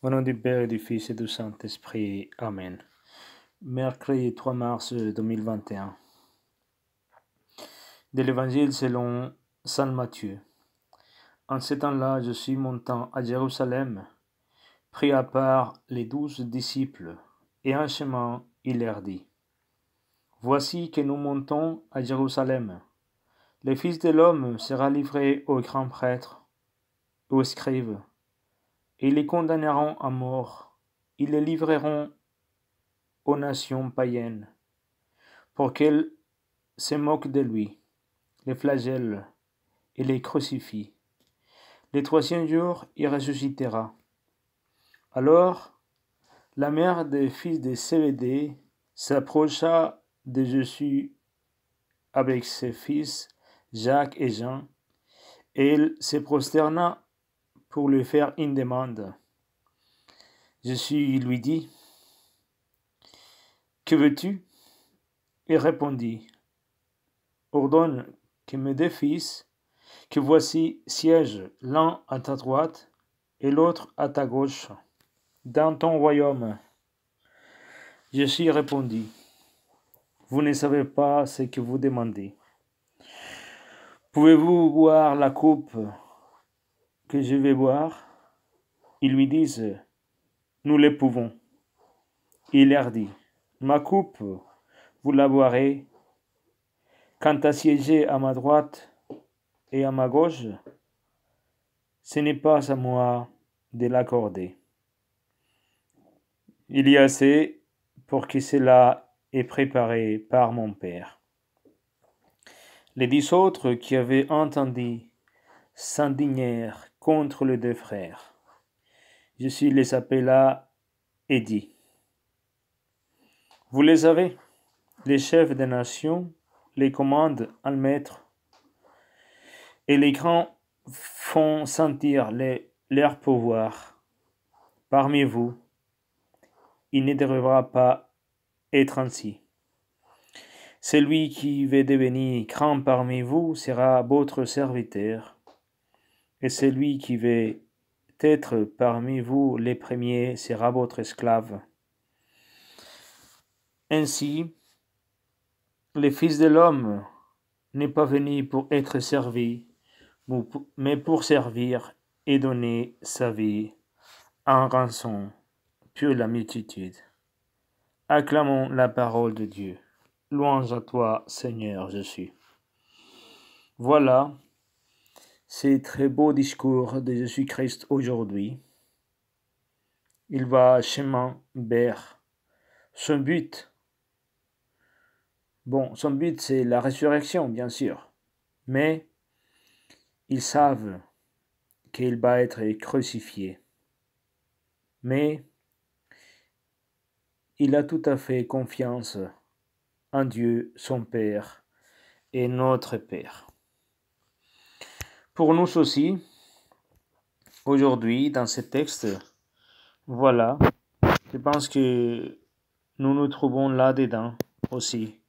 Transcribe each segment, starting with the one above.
Au nom du Père et du Fils et du Saint-Esprit. Amen. Mercredi 3 mars 2021. De l'Évangile selon Saint Matthieu. En ce temps-là, je suis montant à Jérusalem, pris à part les 12 disciples, et en chemin, il leur dit, voici que nous montons à Jérusalem. Le Fils de l'homme sera livré aux grands prêtres, aux scribes. Ils les condamneront à mort, ils les livreront aux nations païennes, pour qu'elles se moquent de lui, les flagellent et les crucifient. Le troisième jour, il ressuscitera. Alors, la mère des fils de Zébédée s'approcha de Jésus avec ses fils Jacques et Jean, et elle se prosterna pour lui faire une demande. Jésus lui dit, que veux-tu? Il répondit, ordonne que mes deux fils, que voici siègent l'un à ta droite et l'autre à ta gauche, dans ton royaume. Jésus répondit, vous ne savez pas ce que vous demandez. Pouvez-vous boire la coupe que je vais boire? Ils lui disent, nous le pouvons. Il leur dit, ma coupe, vous la boirez. Quant à siéger à ma droite et à ma gauche, ce n'est pas à moi de l'accorder. Il y a assez pour que cela est préparé par mon Père. Les 10 autres qui avaient entendu s'indignèrent contre les deux frères. Jésus les appela et dit, vous les avez, les chefs des nations les commandent en maître, et les grands font sentir leur pouvoir. Parmi vous, il ne devra pas être ainsi. Celui qui veut devenir grand parmi vous sera votre serviteur, et celui qui veut être parmi vous le premier sera votre esclave. Ainsi, le Fils de l'homme n'est pas venu pour être servi, mais pour servir et donner sa vie en rançon pour la multitude. Acclamons la parole de Dieu. Louange à toi, Seigneur Jésus. Voilà ces très beaux discours de Jésus-Christ aujourd'hui. Il va chemin vers son but. Bon, son but, c'est la résurrection, bien sûr. Mais ils savent qu'il va être crucifié. Mais il a tout à fait confiance en Dieu, son Père et notre Père. Pour nous aussi, aujourd'hui, dans ce texte, voilà, je pense que nous nous trouvons là-dedans aussi.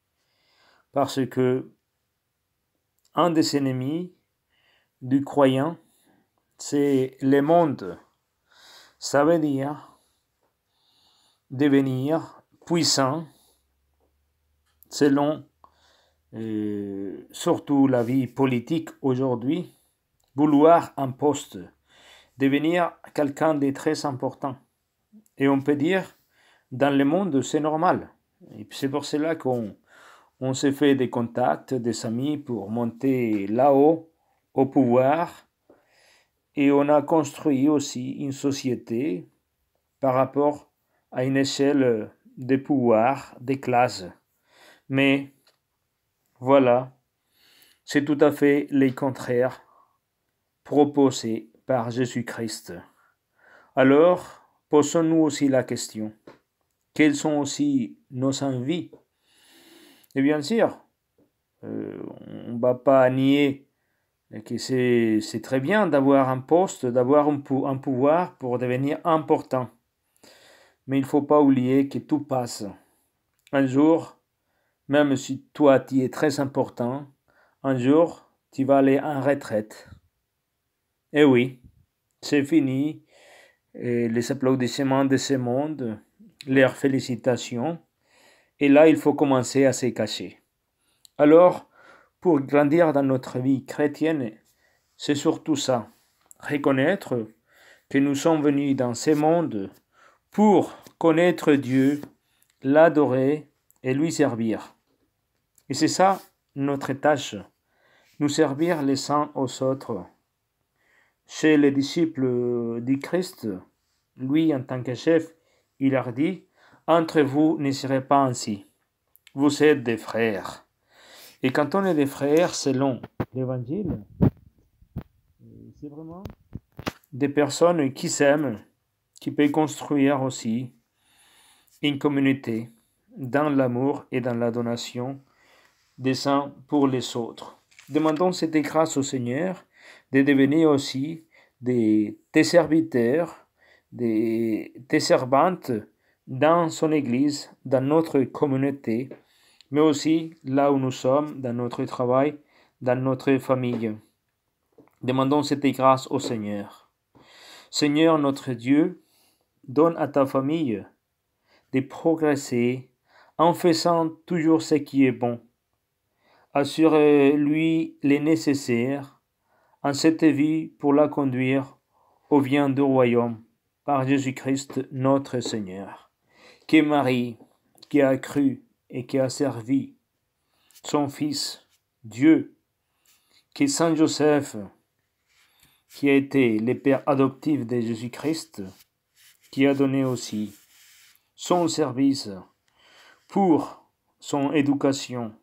Parce que un des ennemis du croyant, c'est le monde. Ça veut dire devenir puissant selon surtout la vie politique aujourd'hui, vouloir un poste, devenir quelqu'un de très important. Et on peut dire, dans le monde, c'est normal. Et c'est pour cela qu'on s'est fait des contacts, des amis pour monter là-haut, au pouvoir. Et on a construit aussi une société par rapport à une échelle de pouvoir, des classes. Mais voilà, c'est tout à fait les contraires proposés par Jésus-Christ. Alors, posons-nous aussi la question, quelles sont aussi nos envies? Et bien sûr, on ne va pas nier que c'est très bien d'avoir un poste, d'avoir un pouvoir pour devenir important. Mais il ne faut pas oublier que tout passe. Un jour, même si toi tu es très important, un jour tu vas aller en retraite. Et oui, c'est fini. et les applaudissements de ce monde, leurs félicitations, et là il faut commencer à se cacher. Alors, pour grandir dans notre vie chrétienne, c'est surtout ça, reconnaître que nous sommes venus dans ce monde pour connaître Dieu, l'adorer et lui servir. Et c'est ça notre tâche, nous servir les uns aux autres. Chez les disciples du Christ, lui en tant que chef, il leur dit, entre vous ne serez pas ainsi, vous êtes des frères. Et quand on est des frères selon l'évangile, c'est vraiment des personnes qui s'aiment, qui peuvent construire aussi une communauté dans l'amour et dans la donation des uns pour les autres. Demandons cette grâce au Seigneur de devenir aussi des serviteurs, des servantes dans son Église, dans notre communauté, mais aussi là où nous sommes, dans notre travail, dans notre famille. Demandons cette grâce au Seigneur. Seigneur notre Dieu, donne à ta famille de progresser en faisant toujours ce qui est bon. Assure-lui les nécessaires en cette vie pour la conduire au bien du royaume par Jésus-Christ notre Seigneur. Que Marie, qui a cru et qui a servi son Fils, Dieu, que Saint Joseph, qui a été le père adoptif de Jésus-Christ, qui a donné aussi son service pour son éducation,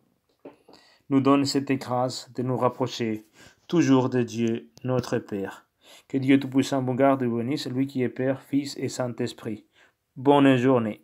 nous donne cette grâce de nous rapprocher toujours de Dieu, notre Père. Que Dieu Tout-Puissant vous garde et bénisse, lui qui est Père, Fils et Saint-Esprit. Bonne journée.